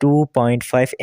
2.5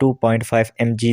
2.5 mg